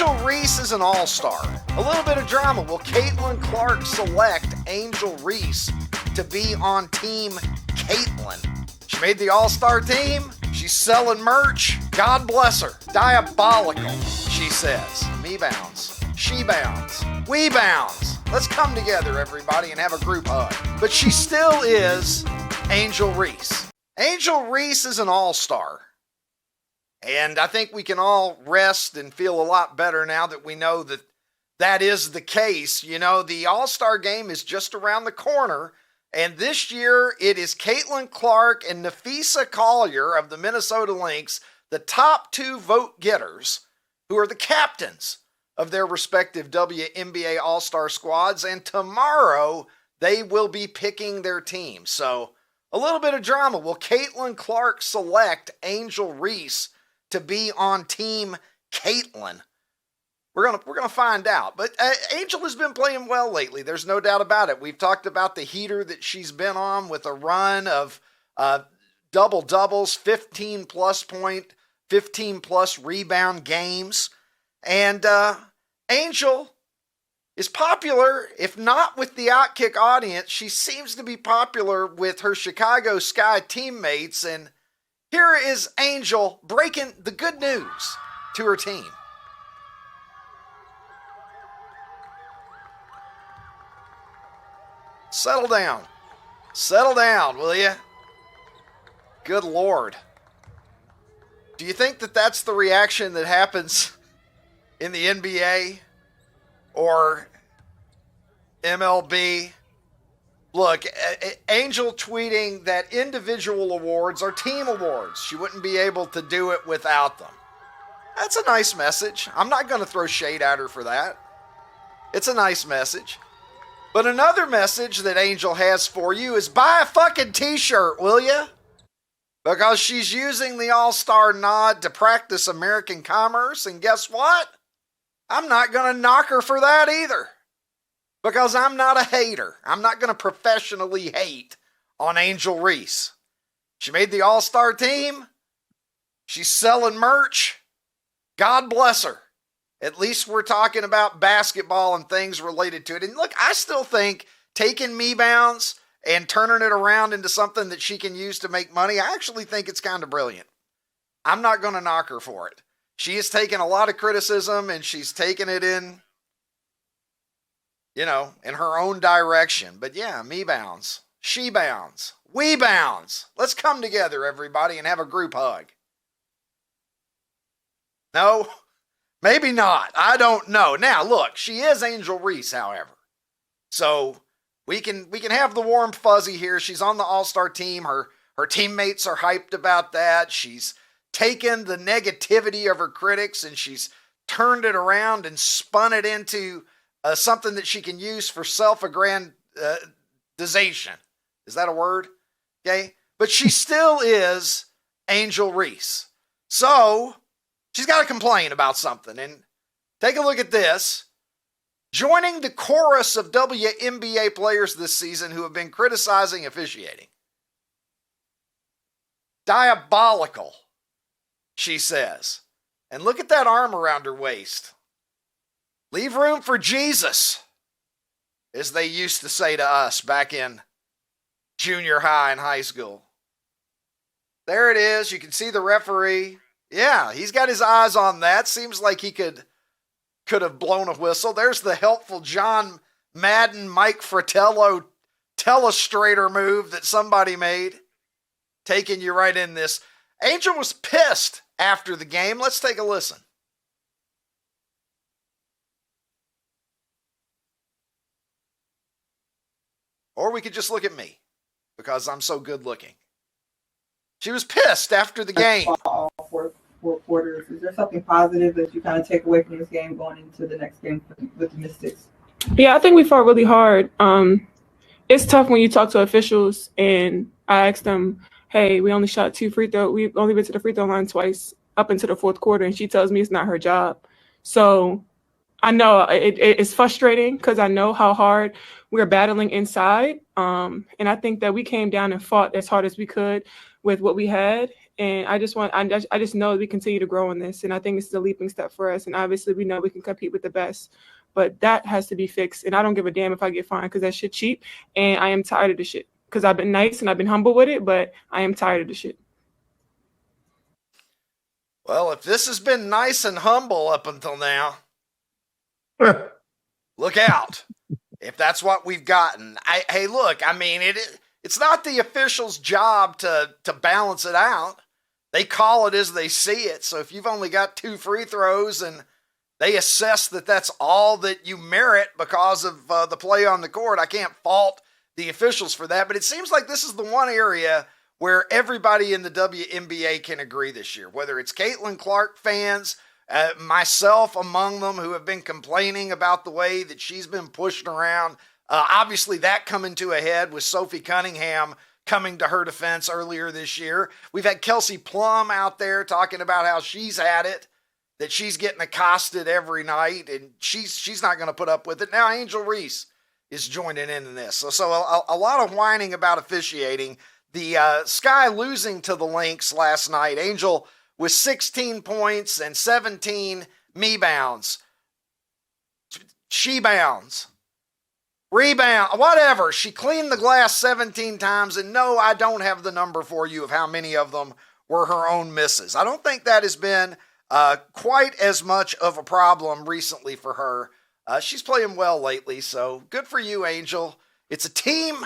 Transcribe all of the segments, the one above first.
Angel Reese is an all-star. A little bit of drama. Will Caitlin Clark select Angel Reese to be on Team Caitlin? She made the all-star team. She's selling merch. God bless her. Diabolical, she says. Me bounds. She bounds. We bounds. Let's come together, everybody, and have a group hug. But she still is Angel Reese. Angel Reese is an all-star. And I think we can all rest and feel a lot better now that we know that that is the case. You know, the All-Star Game is just around the corner. And this year, it is Caitlin Clark and Napheesa Collier of the Minnesota Lynx, the top two vote getters, who are the captains of their respective WNBA All-Star squads. And tomorrow, they will be picking their team. So, a little bit of drama. Will Caitlin Clark select Angel Reese to be on Team Caitlin? We're gonna find out. But Angel has been playing well lately. There's no doubt about it. We've talked about the heater that she's been on with a run of double-doubles, 15-plus point, 15-plus rebound games. And Angel is popular, if not with the OutKick audience. She seems to be popular with her Chicago Sky teammates. And here is Angel breaking the good news to her team. Settle down. Settle down, will you? Good Lord. Do you think that that's the reaction that happens in the NBA or MLB? Look, Angel tweeting that individual awards are team awards. She wouldn't be able to do it without them. That's a nice message. I'm not going to throw shade at her for that. It's a nice message. But another message that Angel has for you is buy a fucking t-shirt, will you? Because she's using the All-Star nod to practice American commerce. And guess what? I'm not going to knock her for that either. Because I'm not a hater. I'm not going to professionally hate on Angel Reese. She made the All-Star team. She's selling merch. God bless her. At least we're talking about basketball and things related to it. And look, I still think taking me bounds and turning it around into something that she can use to make money, I actually think it's kind of brilliant. I'm not going to knock her for it. She has taken a lot of criticism and she's taken it in, you know, in her own direction. But yeah, me bounds, she bounds, we bounds. Let's come together, everybody, and have a group hug. No? Maybe not. I don't know. Now, look, she is Angel Reese, however. So we can have the warm fuzzy here. She's on the All-Star team. Her teammates are hyped about that. She's taken the negativity of her critics and she's turned it around and spun it into something that she can use for self-aggrandization. Is that a word? Okay. But she still is Angel Reese. So she's got to complain about something. And take a look at this. Joining the chorus of WNBA players this season who have been criticizing officiating. Diabolical, she says. And look at that arm around her waist. Leave room for Jesus, as they used to say to us back in junior high and high school. There it is. You can see the referee. Yeah, he's got his eyes on that. Seems like he could have blown a whistle. There's the helpful John Madden, Mike Fratello telestrator move that somebody made. Taking you right in this. Angel was pissed after the game. Let's take a listen. Or we could just look at me because I'm so good looking. She was pissed after the game. Four quarters. Is there something positive that you kind of take away from this game going into the next game with the Mystics? Yeah, I think we fought really hard. It's tough when you talk to officials and I asked them, hey, we only shot 2 free throws. We've only been to the free throw line twice up into the fourth quarter. And she tells me it's not her job. So I know it's frustrating because I know how hard we're battling inside. And I think that we came down and fought as hard as we could with what we had. And I just know we continue to grow in this. And I think this is a leaping step for us. And obviously we know we can compete with the best, but that has to be fixed. And I don't give a damn if I get fined because that shit cheap. And I am tired of the shit because I've been nice and I've been humble with it, but I am tired of the shit. Well, if this has been nice and humble up until now, look out. If that's what we've gotten. Hey, look, I mean, it's not the officials' job to balance it out. They call it as they see it. So if you've only got 2 free throws and they assess that that's all that you merit because of the play on the court, I can't fault the officials for that. But it seems like this is the one area where everybody in the WNBA can agree this year, whether it's Caitlin Clark fans, myself among them, who have been complaining about the way that she's been pushed around. Obviously, that coming to a head with Sophie Cunningham coming to her defense earlier this year. We've had Kelsey Plum out there talking about how she's had it, that she's getting accosted every night, and she's not going to put up with it. Now Angel Reese is joining in this. So a lot of whining about officiating. The Sky losing to the Lynx last night. Angel with 16 points and 17 me-bounds. She-bounds. Rebound. Whatever. She cleaned the glass 17 times, and no, I don't have the number for you of how many of them were her own misses. I don't think that has been quite as much of a problem recently for her. She's playing well lately, so good for you, Angel. It's a team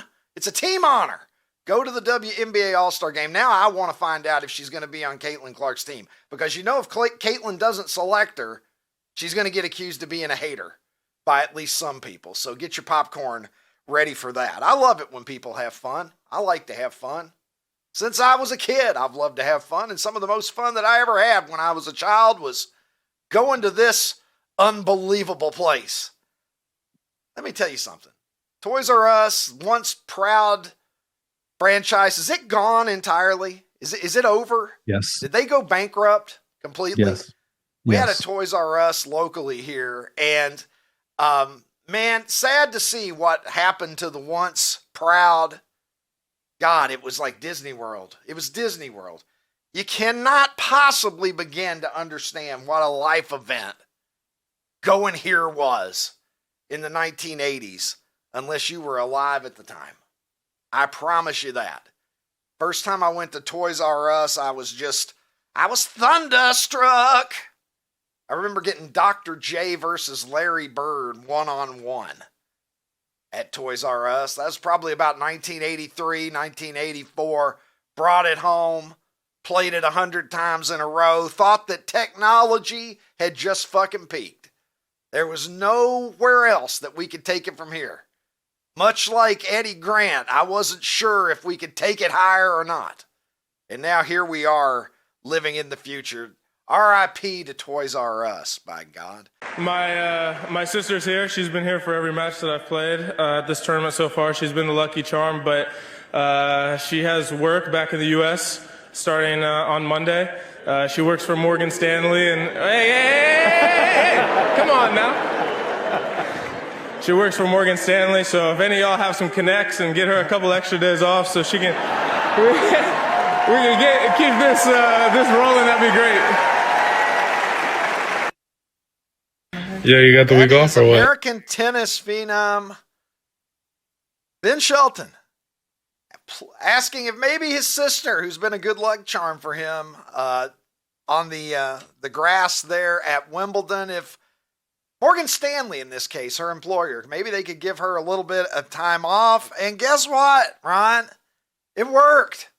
honor. Go to the WNBA All-Star Game. Now I want to find out if she's going to be on Caitlin Clark's team. Because you know if Caitlin doesn't select her, she's going to get accused of being a hater by at least some people. So get your popcorn ready for that. I love it when people have fun. I like to have fun. Since I was a kid, I've loved to have fun. And some of the most fun that I ever had when I was a child was going to this unbelievable place. Let me tell you something. Toys R Us, once proud franchise, is it gone entirely? Is it over? Yes. Did they go bankrupt completely? Yes. We had a Toys R Us locally here, and man, sad to see what happened to the once proud. God, it was like Disney World. It was Disney World. You cannot possibly begin to understand what a life event going here was in the 1980s unless you were alive at the time. I promise you that. First time I went to Toys R Us, I was thunderstruck. I remember getting Dr. J versus Larry Bird 1-on-1 at Toys R Us. That was probably about 1983, 1984. Brought it home, played it 100 times in a row, thought that technology had just fucking peaked. There was nowhere else that we could take it from here. Much like Eddie Grant, I wasn't sure if we could take it higher or not. And now here we are living in the future. R.I.P. to Toys R Us, by God. My sister's here. She's been here for every match that I've played at this tournament so far. She's been the lucky charm, but she has work back in the U.S. starting on Monday. She works for Morgan Stanley, and hey, come on now. She works for Morgan Stanley, so if any of y'all have some connects and get her a couple extra days off so she can, we can keep this rolling, that'd be great. Yeah, you got the week off or what? American tennis phenom Ben Shelton asking if maybe his sister, who's been a good luck charm for him on the grass there at Wimbledon, if Morgan Stanley, in this case, her employer, maybe they could give her a little bit of time off. And guess what, Ron? It worked.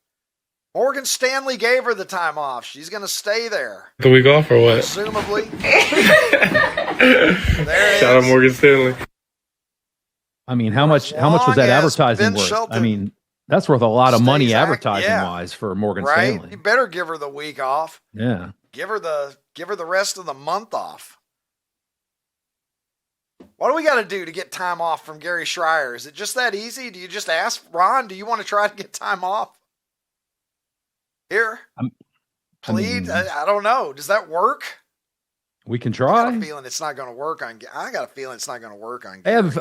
Morgan Stanley gave her the time off. She's going to stay there. The week off or what? Presumably. Shout out Morgan Stanley. I mean, how much was that advertising worth? Shelton, I mean, that's worth a lot of money advertising-wise for Morgan Stanley. You better give her the week off. Yeah. Give her the rest of the month off. What do we got to do to get time off from Gary Schreier? Is it just that easy? Do you just ask, Ron, do you want to try to get time off? Here? Plead? I don't know. Does that work? We can try. I got a feeling it's not going to work on Gary.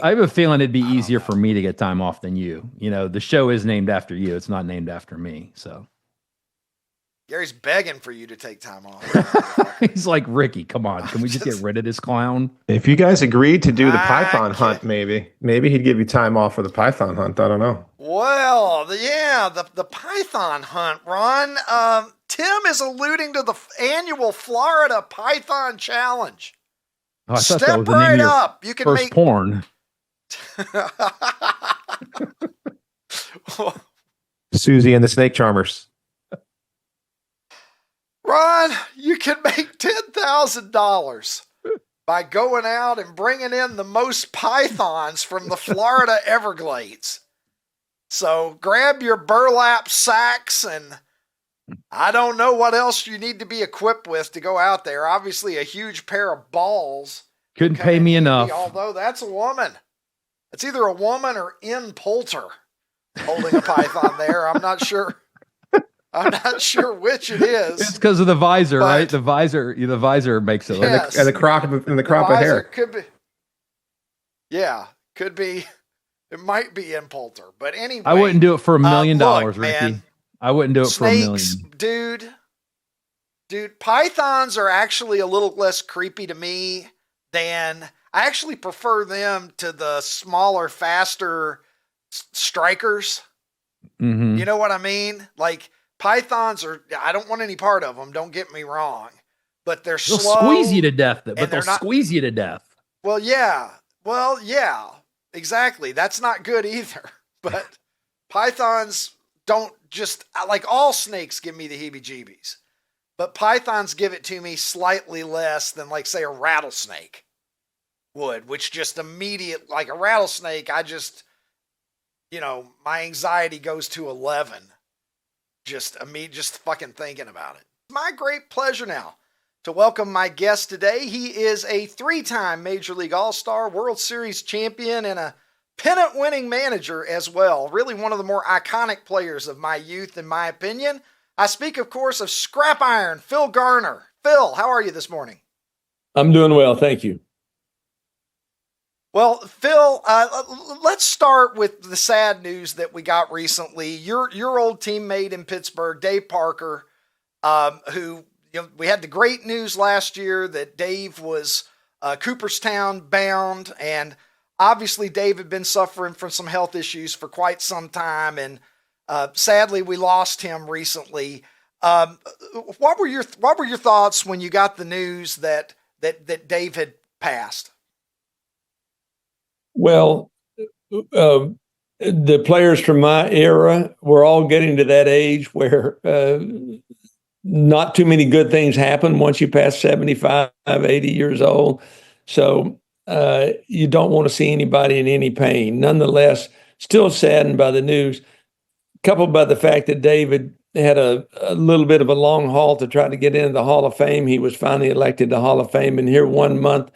I have a feeling it'd be easier for me to get time off than you. You know, the show is named after you. It's not named after me. So Gary's begging for you to take time off. He's like, Ricky, come on. Can we just get rid of this clown? If you guys agreed to do the python hunt, maybe he'd give you time off for the python hunt. I don't know. Well, the python hunt, Ron. Tim is alluding to the annual Florida Python Challenge. Oh, I thought that Step was the name right of your up. You can first make porn. Susie and the Snake Charmers. Ron, you can make $10,000 by going out and bringing in the most pythons from the Florida Everglades. So grab your burlap sacks, and I don't know what else you need to be equipped with to go out there. Obviously, a huge pair of balls. Couldn't pay me enough. Although that's a woman. It's either a woman or N. Poulter holding a python there. I'm not sure which it is. It's because of the visor, right? The visor makes it. Yes. And the crop of hair. Could be. Yeah, could be. It might be N. Poulter, but anyway. I wouldn't do it for $1 million, look, Ricky. Man, I wouldn't do it for $1 million. Dude, pythons are actually a little less creepy to me than I actually prefer them to the smaller, faster strikers. Mm-hmm. You know what I mean? Like pythons I don't want any part of them. Don't get me wrong, but they'll slow. Squeeze you to death. But they'll squeeze you to death. Well, yeah, exactly. That's not good either. But pythons don't just like all snakes give me the heebie-jeebies, but pythons give it to me slightly less than like say a rattlesnake would, which just immediate, like a rattlesnake, I just, my anxiety goes to 11. Just fucking thinking about it. My great pleasure now to welcome my guest today. He is a 3-time Major League All-Star, World Series champion, and a pennant-winning manager as well. Really one of the more iconic players of my youth, in my opinion. I speak, of course, of Scrap Iron, Phil Garner. Phil, how are you this morning? I'm doing well, thank you. Well, Phil, let's start with the sad news that we got recently. Your old teammate in Pittsburgh, Dave Parker, who we had the great news last year that Dave was Cooperstown bound, and obviously Dave had been suffering from some health issues for quite some time, and sadly we lost him recently. What were your thoughts when you got the news that Dave had passed? Well, the players from my era were all getting to that age where not too many good things happen once you pass 75, 80 years old. So you don't want to see anybody in any pain. Nonetheless, still saddened by the news, coupled by the fact that David had a little bit of a long haul to try to get into the Hall of Fame. He was finally elected to Hall of Fame, and here 1 month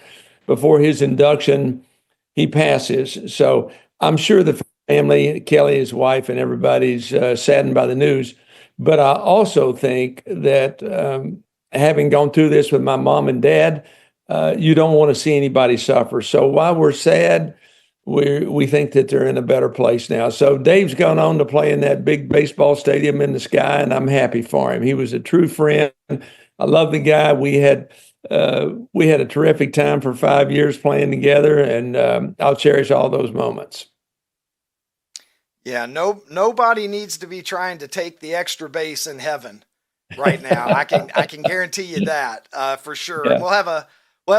before his induction, he passes. So I'm sure the family, Kelly, his wife, and everybody's saddened by the news. But I also think that having gone through this with my mom and dad, you don't want to see anybody suffer. So while we're sad, we think that they're in a better place now. So Dave's gone on to play in that big baseball stadium in the sky, and I'm happy for him. He was a true friend. I love the guy. We had a terrific time for 5 years playing together, and I'll cherish all those moments. Yeah, nobody needs to be trying to take the extra base in heaven right now. I can guarantee you that for sure. Yeah. And we'll have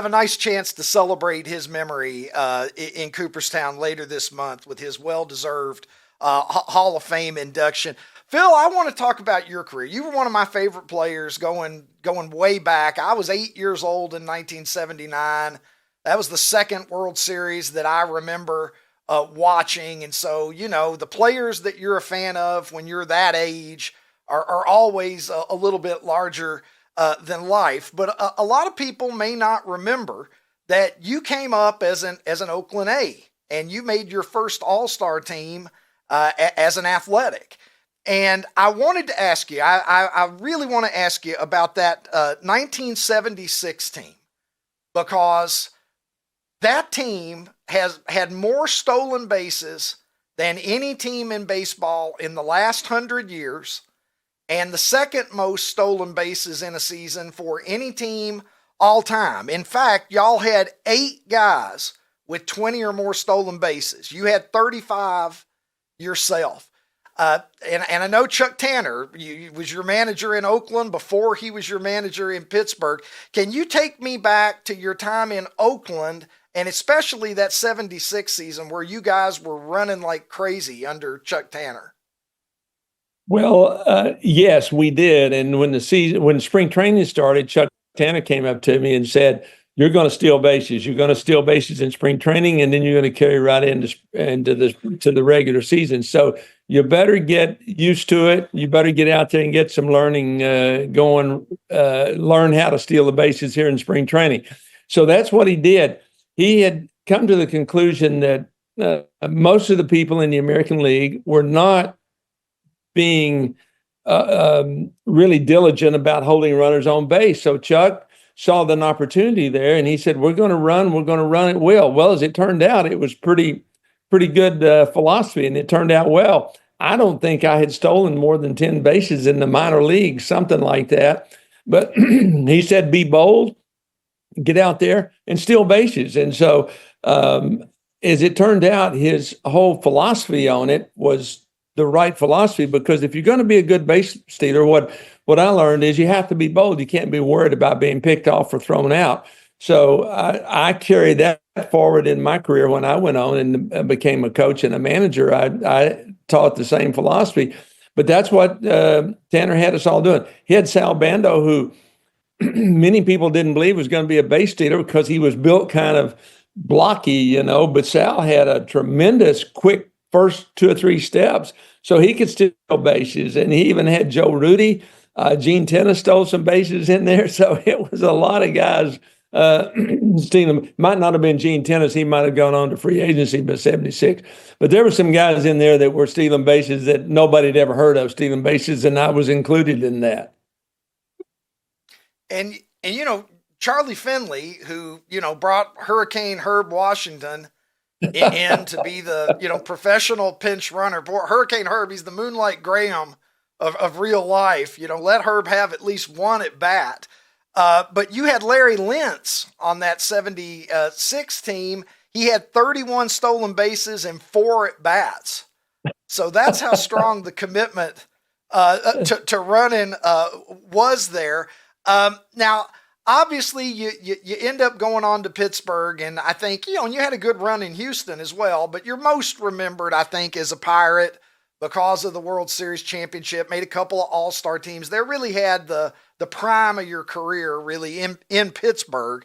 a nice chance to celebrate his memory in Cooperstown later this month with his well-deserved Hall of Fame induction. Phil, I want to talk about your career. You were one of my favorite players going way back. I was 8 years old in 1979. That was the second World Series that I remember watching. And so, the players that you're a fan of when you're that age are always a little bit larger than life. But a lot of people may not remember that you came up as an Oakland A, and you made your first All-Star team as an athletic. And I wanted to ask you, I really want to ask you about that 1976 team, because that team has had more stolen bases than any team in baseball in the last 100 years. and the second most stolen bases in a season for any team all time. In fact, y'all had 8 guys with 20 or more stolen bases. You had 35 yourself. And I know Chuck Tanner was your manager in Oakland before he was your manager in Pittsburgh. Can you take me back to your time in Oakland, and especially that 76 season where you guys were running like crazy under Chuck Tanner? Well, yes, we did. And when spring training started, Chuck Tanner came up to me and said, "You're going to steal bases. You're going to steal bases in spring training, and then you're going to carry right into the regular season. So you better get used to it. You better get out there and get some learning going. Learn how to steal the bases here in spring training." So that's what he did. He had come to the conclusion that most of the people in the American League were not being really diligent about holding runners on base. So Chuck saw an opportunity there, and he said, we're going to run it well. Well, as it turned out, it was pretty good philosophy, and it turned out well. I don't think I had stolen more than 10 bases in the minor leagues, something like that. But he said, be bold, get out there and steal bases. And so as it turned out, his whole philosophy on it was the right philosophy, because if you're going to be a good base stealer, what I learned is you have to be bold. You can't be worried about being picked off or thrown out. So I carried that forward in my career when I went on and became a coach and a manager. I taught the same philosophy, but that's what Tanner had us all doing. He had Sal Bando, who many people didn't believe was going to be a base stealer because he was built kind of blocky, but Sal had a tremendous quick first 2 or 3 steps, so he could steal bases. And he even had Joe Rudy. Gene Tennis stole some bases in there. So it was a lot of guys stealing. Might not have been Gene Tennis. He might have gone on to free agency by 76. But there were some guys in there that were stealing bases that nobody had ever heard of stealing bases, and I was included in that. And Charlie Finley, who, brought Hurricane Herb Washington in to be the, professional pinch runner. Boy, Hurricane Herb, he's the Moonlight Graham of real life. Let Herb have at least one at bat. But you had Larry Lentz on that 76 team. He had 31 stolen bases and 4 at bats. So that's how strong the commitment to running was there. Now, obviously, you end up going on to Pittsburgh, and I think, and you had a good run in Houston as well, but you're most remembered, I think, as a Pirate because of the World Series championship, made a couple of all-star teams. They really had the prime of your career, really, in Pittsburgh.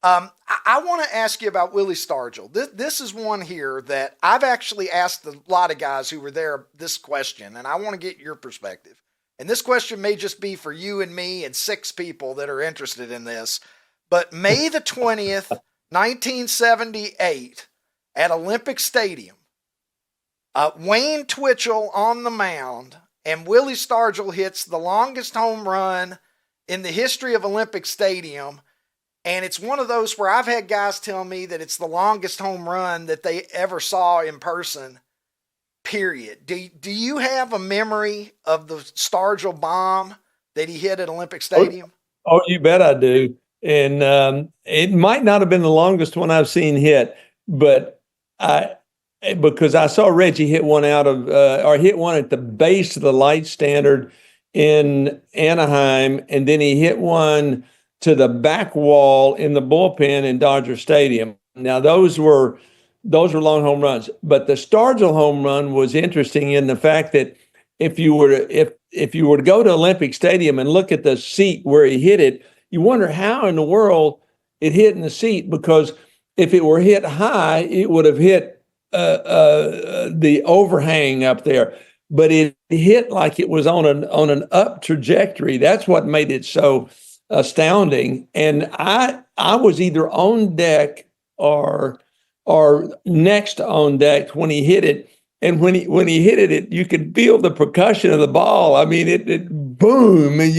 I want to ask you about Willie Stargell. This is one here that I've actually asked a lot of guys who were there this question, and I want to get your perspective. And this question may just be for you and me and 6 people that are interested in this. But May the 20th, 1978, at Olympic Stadium, Wayne Twitchell on the mound, and Willie Stargell hits the longest home run in the history of Olympic Stadium. And it's one of those where I've had guys tell me that it's the longest home run that they ever saw in person. Period. Do you have a memory of the Stargell bomb that he hit at Olympic Stadium? Oh, you bet I do. And it might not have been the longest one I've seen hit, but because I saw Reggie hit one hit one at the base of the light standard in Anaheim, and then he hit one to the back wall in the bullpen in Dodger Stadium. Now those were long home runs, but the Stargell home run was interesting in the fact that if you were to go to Olympic Stadium and look at the seat where he hit it, you wonder how in the world it hit in the seat, because if it were hit high, it would have hit the overhang up there. But it hit like it was on an up trajectory. That's what made it so astounding. And I was either on deck or next on deck when he hit it. And when he hit it, you could feel the percussion of the ball. I mean, it boom, and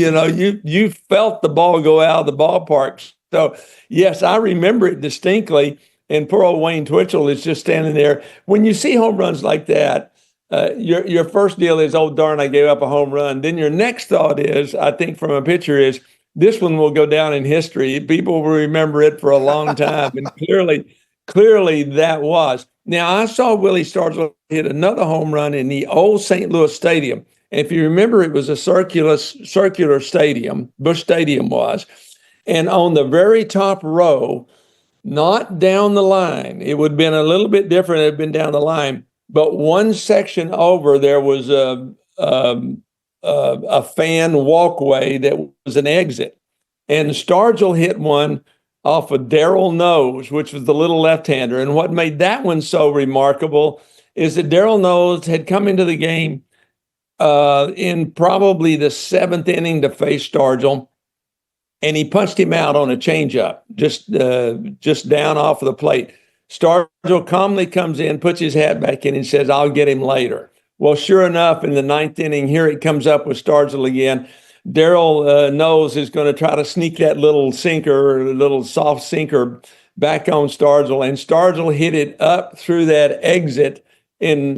you felt the ball go out of the ballpark. So yes, I remember it distinctly. And poor old Wayne Twitchell is just standing there. When you see home runs like that, your first deal is, oh, darn, I gave up a home run. Then your next thought is, I think from a pitcher is, this one will go down in history. People will remember it for a long time. And clearly that was. Now, I saw Willie Stargell hit another home run in the old St. Louis Stadium. And if you remember, it was a circular stadium, Busch Stadium was. And on the very top row, not down the line, it would have been a little bit different. It had been down the line. But one section over, there was a fan walkway that was an exit. And Stargell hit one off of Darryl Nose, which was the little left-hander. And what made that one so remarkable is that Darryl Nose had come into the game in probably the 7th inning to face Stargell, and he punched him out on a changeup, just down off of the plate. Stargell calmly comes in, puts his hat back in, and says, "I'll get him later." Well, sure enough, in the 9th inning, here it comes up with Stargell again. Darryl Nose is going to try to sneak that little soft sinker back on Stargell, and Stargell hit it up through that exit in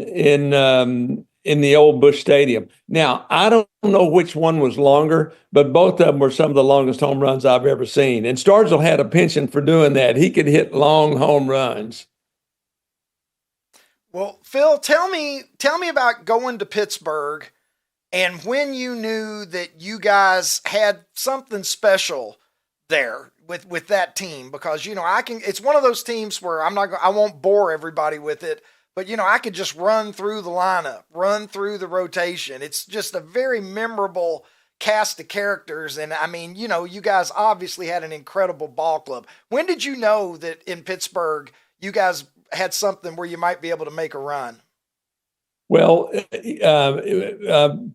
the old Busch Stadium. Now, I don't know which one was longer, but both of them were some of the longest home runs I've ever seen. And Stargell had a penchant for doing that. He could hit long home runs. Well, Phil, tell me about going to Pittsburgh and when you knew that you guys had something special there with that team, because, it's one of those teams where I won't bore everybody with it, but, I could just run through the lineup, run through the rotation. It's just a very memorable cast of characters. And you guys obviously had an incredible ball club. When did you know that in Pittsburgh, you guys had something where you might be able to make a run? Well,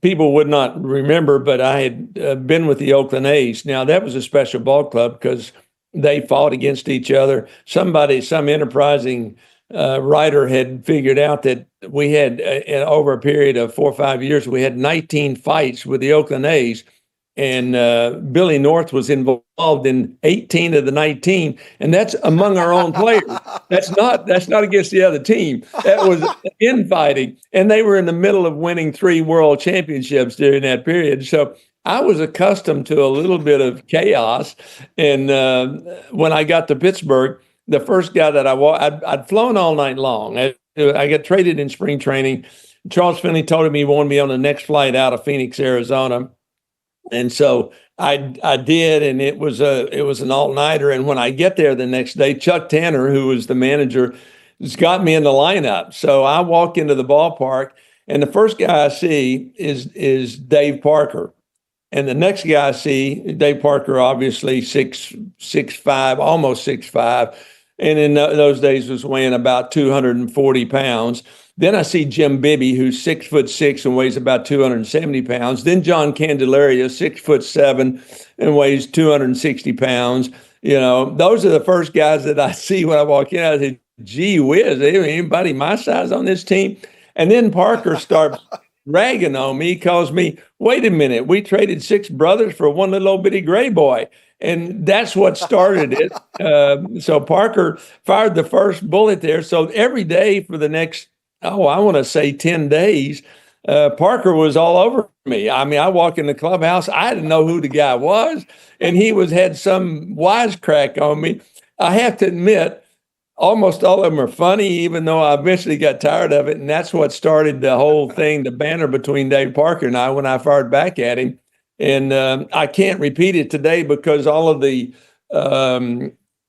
people would not remember, but I had been with the Oakland A's. Now, that was a special ball club because they fought against each other. Some enterprising writer had figured out that we had, over a period of 4 or 5 years, we had 19 fights with the Oakland A's. And Billy North was involved in 18 of the 19, and that's among our own players. That's not against the other team. That was infighting, and they were in the middle of winning 3 world championships during that period. So I was accustomed to a little bit of chaos. And when I got to Pittsburgh, the first guy that I'd flown all night long. I got traded in spring training. Charles Finley told me he wanted me on the next flight out of Phoenix, Arizona. And so I did, and it was an all-nighter. And when I get there the next day, Chuck Tanner, who was the manager, has got me in the lineup. So I walk into the ballpark, and the first guy I see is Dave Parker. And the next guy I see, Dave Parker, obviously 6'5", almost 6'5", and in those days was weighing about 240 pounds. Then I see Jim Bibby, who's 6'6" and weighs about 270 pounds. Then John Candelaria, 6'7" and weighs 260 pounds. Those are the first guys that I see when I walk in. I say, gee whiz, anybody my size on this team? And then Parker starts ragging on me, calls me, wait a minute, we traded 6 brothers for one little old bitty gray boy. And that's what started it. So Parker fired the first bullet there. So every day for the next, I want to say 10 days, Parker was all over me. I walk in the clubhouse, I didn't know who the guy was, and he had some wisecrack on me. I have to admit, almost all of them are funny, even though I eventually got tired of it. And that's what started the whole thing, the banter between Dave Parker and I when I fired back at him. And I can't repeat it today because all of the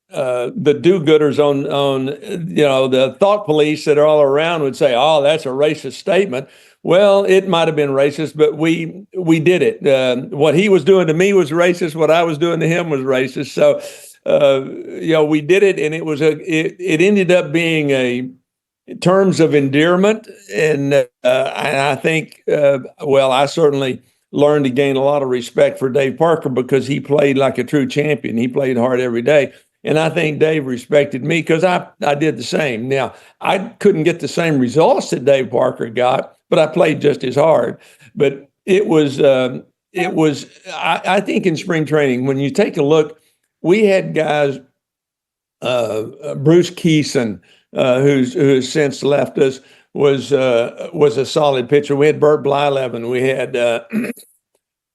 do-gooders on the thought police that are all around would say, "Oh, that's a racist statement." Well, it might have been racist, but we did it. What he was doing to me was racist. What I was doing to him was racist. So, we did it, and it ended up being a terms of endearment. And I think, I certainly learned to gain a lot of respect for Dave Parker because he played like a true champion. He played hard every day. And I think Dave respected me because I did the same. Now, I couldn't get the same results that Dave Parker got, but I played just as hard. But I think in spring training, when you take a look, we had guys, Bruce Keeson, who has since left us, was a solid pitcher. We had Bert Blyleven. We had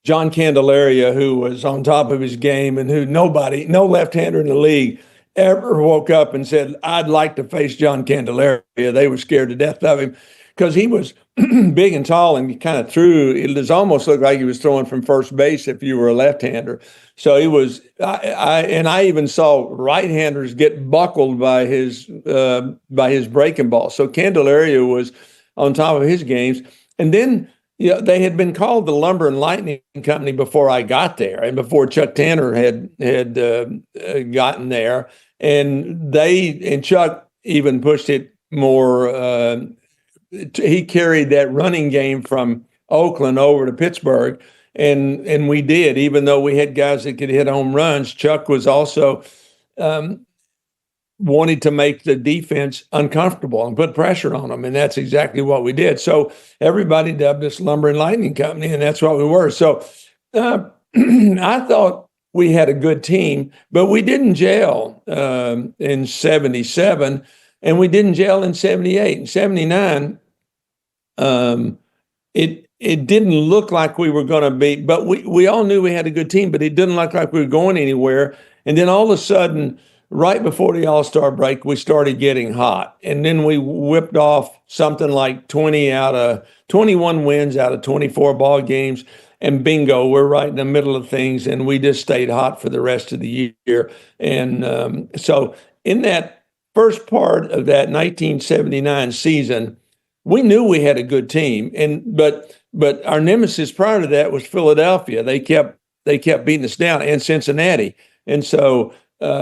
John Candelaria, who was on top of his game and who no left-hander in the league ever woke up and said, I'd like to face John Candelaria. They were scared to death of him because he was big and tall and kind of threw. It was almost looked like he was throwing from first base if you were a left-hander. So he was, I even saw right-handers get buckled by his breaking ball. So Candelaria was on top of his games. And then, they had been called the Lumber and Lightning Company before I got there, and before Chuck Tanner had gotten there, and Chuck even pushed it more. He carried that running game from Oakland over to Pittsburgh, and we did. Even though we had guys that could hit home runs, Chuck was also wanted to make the defense uncomfortable and put pressure on them. And that's exactly what we did. So everybody dubbed us Lumber and Lightning Company, and that's what we were. So I thought we had a good team, but we didn't gel in 77, and we didn't gel in 78. In 79, it didn't look like we were going to be, but we all knew we had a good team, but it didn't look like we were going anywhere. And then all of a sudden, right before the All-Star break, we started getting hot. And then we whipped off something like 21 wins out of 24 ball games. And bingo, we're right in the middle of things. And we just stayed hot for the rest of the year. And so in that first part of that 1979 season, we knew we had a good team. But our nemesis prior to that was Philadelphia. They kept beating us down, and Cincinnati. And so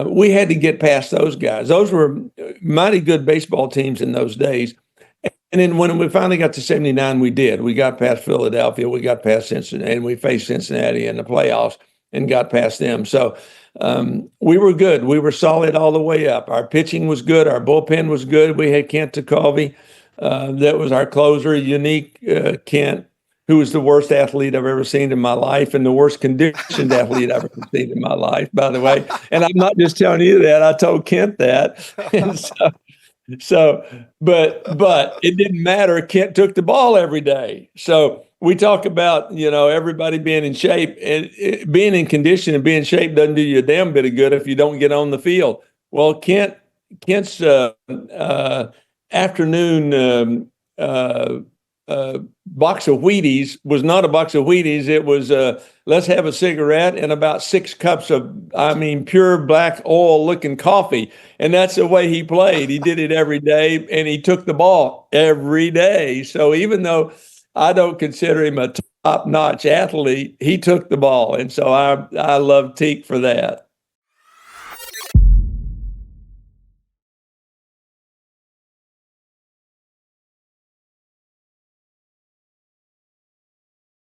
we had to get past those guys. Those were mighty good baseball teams in those days. And then when we finally got to 79, we did. We got past Philadelphia. We got past Cincinnati. And we faced Cincinnati in the playoffs and got past them. So we were good. We were solid all the way up. Our pitching was good. Our bullpen was good. We had Kent Tekulve. That was our closer, unique Kent, who was the worst athlete I've ever seen in my life and the worst conditioned athlete I've ever seen in my life, by the way. And I'm not just telling you that. I told Kent that. And but it didn't matter. Kent took the ball every day. So we talk about, everybody being in shape, and being in condition and being in shape doesn't do you a damn bit of good if you don't get on the field. Well, Kent's afternoon box of Wheaties was not a box of Wheaties. It was let's have a cigarette and about 6 cups of, pure black oil looking coffee. And that's the way he played. He did it every day, and he took the ball every day. So even though I don't consider him a top-notch athlete, he took the ball. And so I love Teak for that.